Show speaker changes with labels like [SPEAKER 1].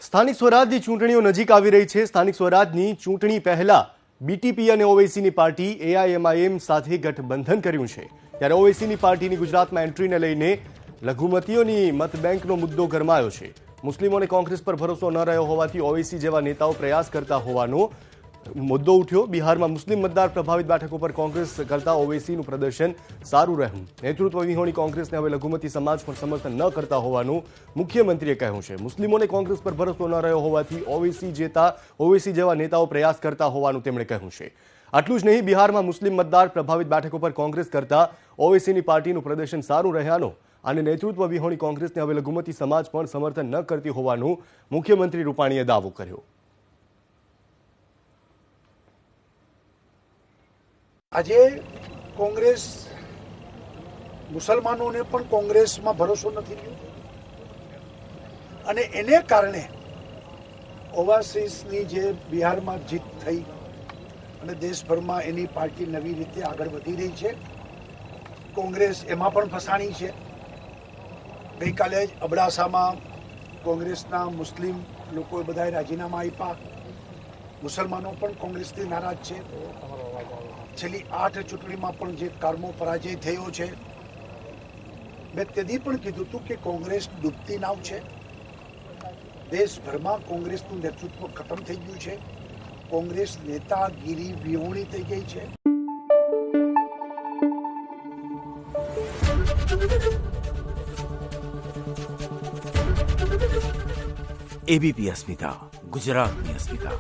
[SPEAKER 1] સ્થાનિક સ્વરાજની ચૂંટણીઓ નજીક આવી રહી છે। સ્થાનિક સ્વરાજની ચૂંટણી પહેલા બીટીપી અને ઓવૈસીની પાર્ટી એઆઈએમઆઈએમ સાથે ગઠબંધન કર્યું છે। ત્યારે ઓવૈસીની પાર્ટીની ગુજરાતમાં એન્ટ્રીને લઈને લઘુમતીઓની મતબેંકનો મુદ્દો ગરમાયો છે। મુસ્લિમોને કોંગ્રેસ પર ભરોસો ન રહ્યો હોવાથી ઓવૈસી જેવા નેતાઓ પ્રયાસ કરતા હોવાનો મુદ્દો ઉઠ્યો। બિહારમાં મુસ્લિમ મતદાર પ્રભાવિત બેઠકો પર કોંગ્રેસ કરતા ઓવૈસીનું પ્રદર્શન સારું રહ્યું। નેતૃત્વ વિહોણી કોંગ્રેસને હવે લઘુમતી સમાજ પણ સમર્થન ન કરતા હોવાનું મુખ્યમંત્રીએ કહ્યું છે। મુસ્લિમોને કોંગ્રેસ પર ભરોસો ન રહ્યો હોવાથી ઓવૈસી જેવા નેતાઓ પ્રયાસ કરતા હોવાનું તેમણે કહ્યું છે। આટલું જ નહીં, બિહારમાં મુસ્લિમ મતદાર પ્રભાવિત બેઠકો પર કોંગ્રેસ કરતા ઓવૈસીની પાર્ટીનું પ્રદર્શન સારું રહ્યાનો અને નેતૃત્વ વિહોણી કોંગ્રેસને હવે લઘુમતી સમાજ પણ સમર્થન ન કરતી હોવાનું મુખ્યમંત્રી રૂપાણીએ દાવો કર્યો।
[SPEAKER 2] આજે કોંગ્રેસ મુસલમાનોને પણ કોંગ્રેસમાં ભરોસો નથી રહ્યો અને એને કારણે ઓવાસીસની જે બિહારમાં જીત થઈ અને દેશભરમાં એની પાર્ટી નવી રીતે આગળ વધી રહી છે। કોંગ્રેસ એમાં પણ ફસાણી છે। ગઈકાલે જ અબડાસામાં કોંગ્રેસના મુસ્લિમ લોકોએ બધાએ રાજીનામા આપ્યા। મુસલમાનો પણ કોંગ્રેસથી નારાજ છે। છેલ્લી 8 ચૂંટણીમાં પણ જે કારમો પરાજય થયો છે। મેં તેથી પણ કીધું હતું કે કોંગ્રેસ ડૂબતી નાવ છે। દેશભરમાં કોંગ્રેસનું નેતૃત્વ ખતમ થઈ ગયું છે। કોંગ્રેસ નેતાગીરી વિહોણી થઈ ગઈ છે।
[SPEAKER 3] એબીપી અસ્મિતા, ગુજરાતની અસ્મિતા।